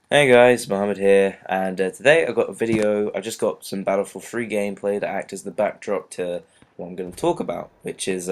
Hey guys, Mohammed here, and today I got a video. I just got some Battlefield 3 gameplay to act as the backdrop to what I'm going to talk about, which is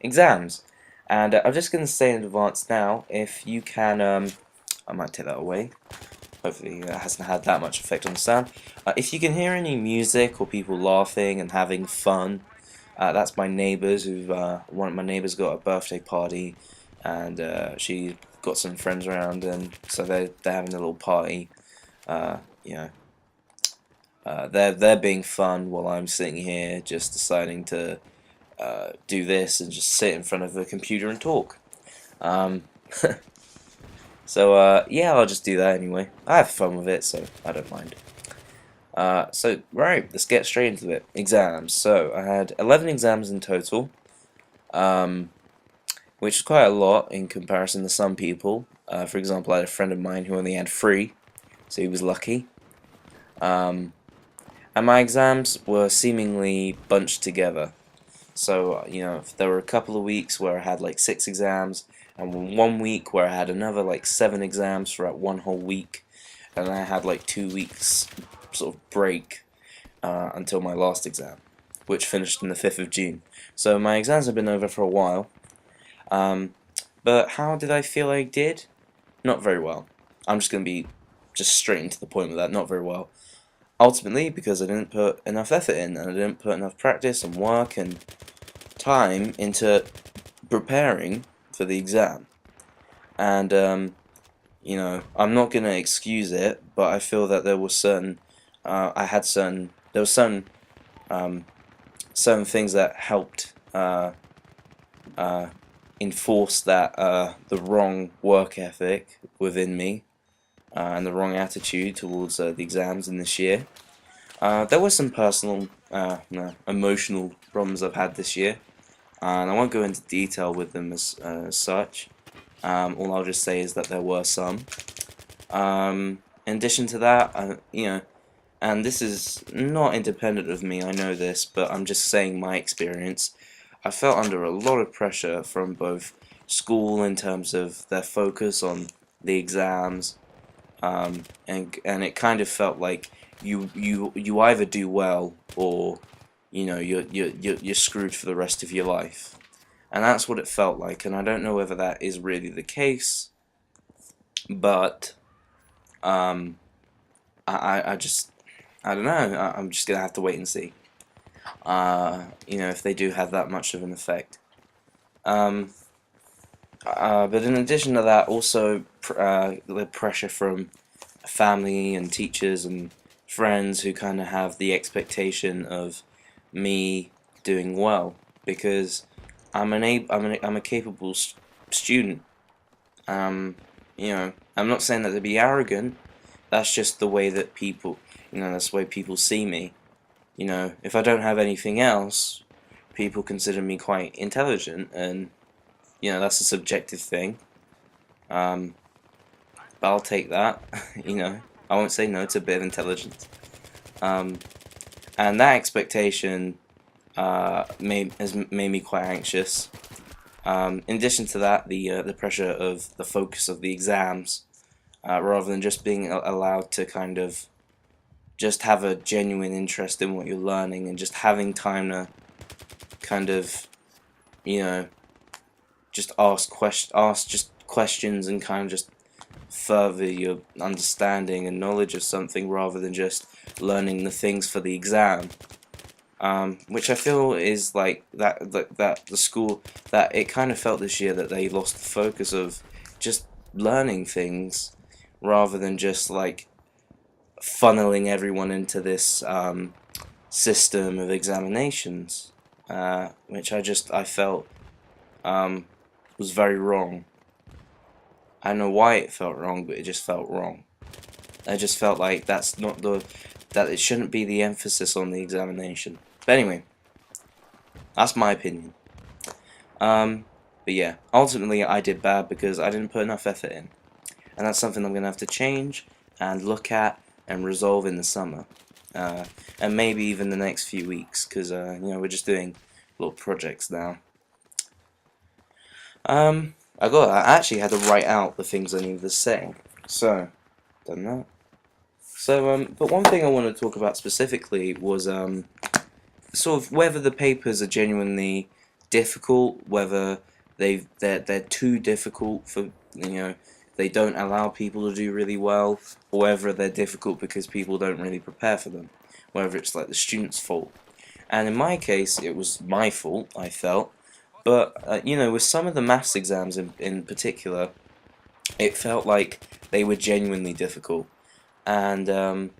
exams. And I'm just going to say in advance now, if you can, I might take that away. Hopefully, it hasn't had that much effect on the sound. If you can hear any music or people laughing and having fun, that's my neighbours. One of my neighbours got a birthday party, and she got some friends around, and so they're having a little party. Uh, you know, they're being fun while I'm sitting here just deciding to do this and just sit in front of a computer and talk. Um, so yeah, I'll just do that anyway. I have fun with it, so I don't mind. Right, let's get straight into it. Exams. So I had 11 exams in total. Um, which is quite a lot in comparison to some people. For example, I had a friend of mine who only had 3, so he was lucky. Um, and my exams were seemingly bunched together. So, there were a couple of weeks where I had like 6 exams, and one week where I had another like 7 exams throughout one whole week, and then I had like 2 weeks sort of break until my last exam, which finished on the 5th of June. So my exams have been over for a while. Um, but how did I feel I did? Not very well. I'm just going to be just straight into the point with that. Not very well. Ultimately, because I didn't put enough effort in, and I didn't put enough practice and work and time into preparing for the exam. And I'm not going to excuse it, but I feel that there was there was um, certain things that helped uh, enforce that the wrong work ethic within me and the wrong attitude towards the exams in this year. There were some personal, no, emotional problems I've had this year, and I won't go into detail with them as such. All I'll just say is that there were some. In addition to that, and this is not independent of me, I know this, but I'm just saying my experience. I felt under a lot of pressure from both school in terms of their focus on the exams, and it kind of felt like you either do well or you're screwed for the rest of your life, and that's what it felt like. And I don't know whether that is really the case, but um, I just I don't know. I'm just gonna have to wait and see. If they do have that much of an effect. Um, but in addition to that, also the pressure from family and teachers and friends who kind of have the expectation of me doing well because I'm a capable student. I'm not saying that to be arrogant. That's just the way that people, that's the way people see me. If I don't have anything else, people consider me quite intelligent, and that's a subjective thing. Um, but I'll take that. I won't say no to a bit of intelligence. Um, and that expectation has made me quite anxious. In addition to that, the pressure of the focus of the exams, rather than just being allowed to kind of just have a genuine interest in what you're learning and just having time to kind of, you know, just ask just questions and kind of just further your understanding and knowledge of something rather than just learning the things for the exam. Which I feel is like that the school, that it kind of felt this year that they lost the focus of just learning things rather than just like funneling everyone into this system of examinations, which I felt was very wrong. I don't know why it felt wrong, but it just felt wrong. I just felt like that it shouldn't be the emphasis on the examination. But anyway, that's my opinion. But yeah, ultimately I did bad because I didn't put enough effort in, and that's something I'm gonna have to change and look at and resolve in the summer, and maybe even the next few weeks, because we're just doing little projects now. I actually had to write out the things I needed to say. So done that. So, but one thing I want to talk about specifically was sort of whether the papers are genuinely difficult, whether they're too difficult for, they don't allow people to do really well, or whether they're difficult because people don't really prepare for them, whether it's like the student's fault. And in my case, it was my fault, I felt. But with some of the maths exams in particular, it felt like they were genuinely difficult, and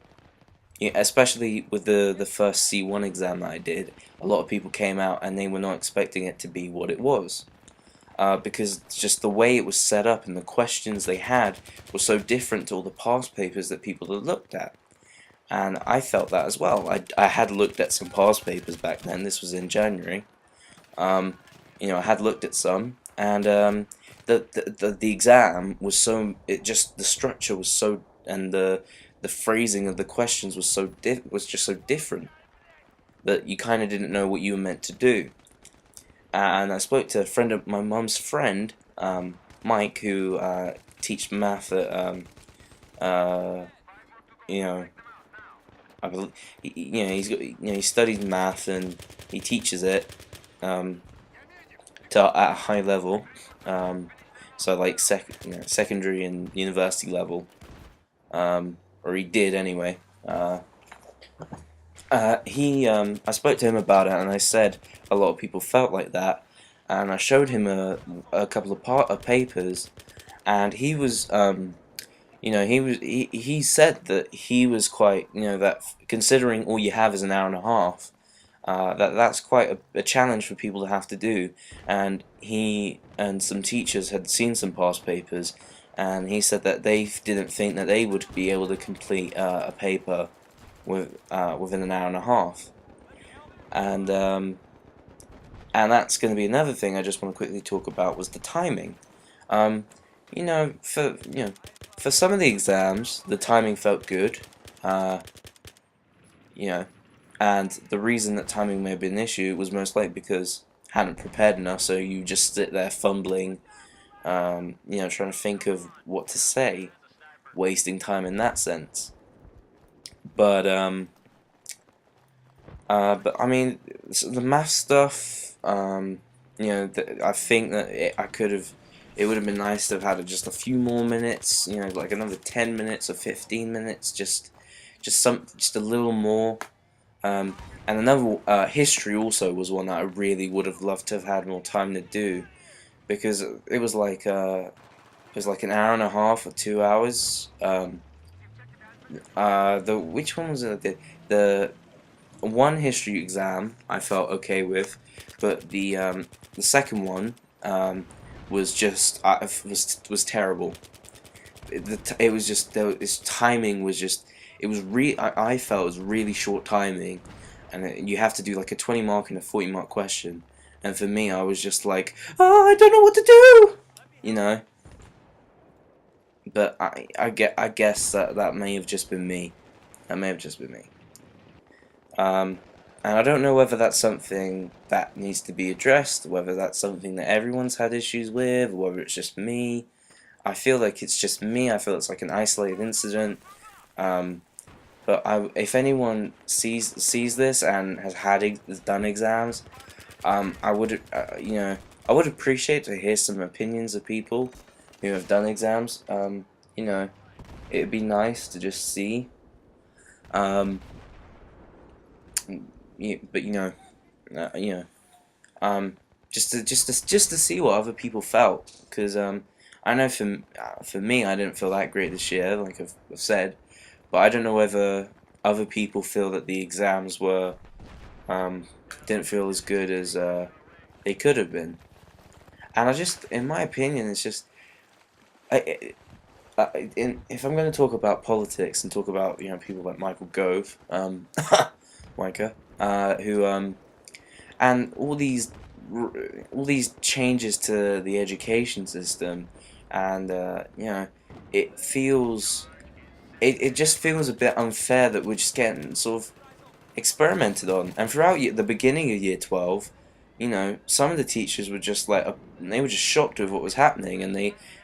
yeah, especially with the first C1 exam that I did, a lot of people came out and they were not expecting it to be what it was. Because just the way it was set up and the questions they had were so different to all the past papers that people had looked at. And I felt that as well. I had looked at some past papers back then. This was in January. I had looked at some, and the exam was so, the structure was so, and the phrasing of the questions was just so different that you kind of didn't know what you were meant to do. And I spoke to a friend of my mum's friend, Mike, who teach math at you know I believe, he's got, he studies math and he teaches it at a high level, so like secondary and university level, or he did anyway. I spoke to him about it, and I said a lot of people felt like that, and I showed him a couple of papers, and he was he said that he was quite, that considering all you have is an hour and a half, that's quite a challenge for people to have to do. And he and some teachers had seen some past papers, and he said that they didn't think that they would be able to complete a paper within an hour and a half. And that's going to be another thing I just want to quickly talk about, was the timing. For some of the exams, the timing felt good. And the reason that timing may have been an issue was most likely because I hadn't prepared enough, so you just sit there fumbling, trying to think of what to say, wasting time in that sense. But I mean, the math stuff, I think that it would have been nice to have had just a few more minutes, like another 10 minutes or 15 minutes, just a little more. And another, history also was one that I really would have loved to have had more time to do, because it was like an hour and a half or 2 hours. Which one was it? The one history exam I felt okay with, but the second one was just was terrible. It was just, its timing was just, it was I felt it was really short timing, and you have to do like a 20 mark and a 40 mark question, and for me I was just like, oh, I don't know what to do, but I guess that may have just been me. That may have just been me. And I don't know whether that's something that needs to be addressed, whether that's something that everyone's had issues with, or whether it's just me. I feel like it's just me. I feel it's like an isolated incident. But if anyone sees this and has done exams, I would I would appreciate to hear some opinions of people who have done exams. It'd be nice to just see. Just to see what other people felt, because I know for me I didn't feel that great this year, like I've said, but I don't know whether other people feel that the exams were didn't feel as good as they could have been. And in my opinion, it's just, if I'm going to talk about politics and talk about people like Michael Gove, Micah, who and all these changes to the education system, and it just feels a bit unfair that we're just getting sort of experimented on. And throughout the beginning of year 12, some of the teachers were just like, they were just shocked with what was happening, and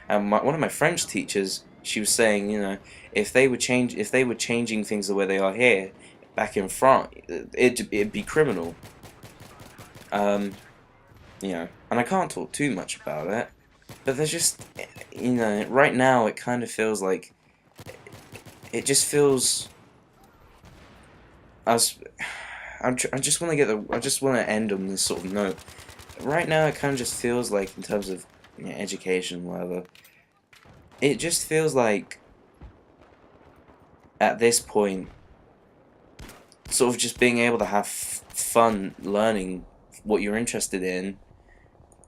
one of my French teachers she was saying, you know, if they were changing things the way they are here, back in France, it'd be criminal. You know, and I can't talk too much about it, but there's just, you know, right now it kind of feels like, it just feels, I was, I just want to I just want to end on this sort of note. Right now, it kind of just feels like, in terms of, you know, education, whatever, it just feels like, at this point, sort of just being able to have fun learning what you're interested in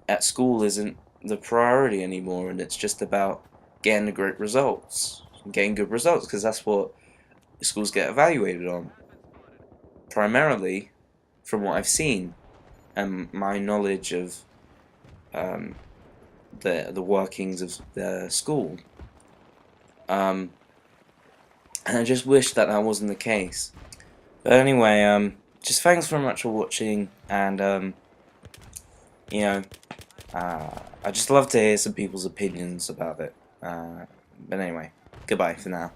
at school isn't the priority anymore, and it's just about getting the great results, getting good results, because that's what schools get evaluated on, primarily, from what I've seen and my knowledge of um, the workings of the school. And I just wish that that wasn't the case. But anyway, just thanks very much for watching, and you know, I just love to hear some people's opinions about it. But anyway, goodbye for now.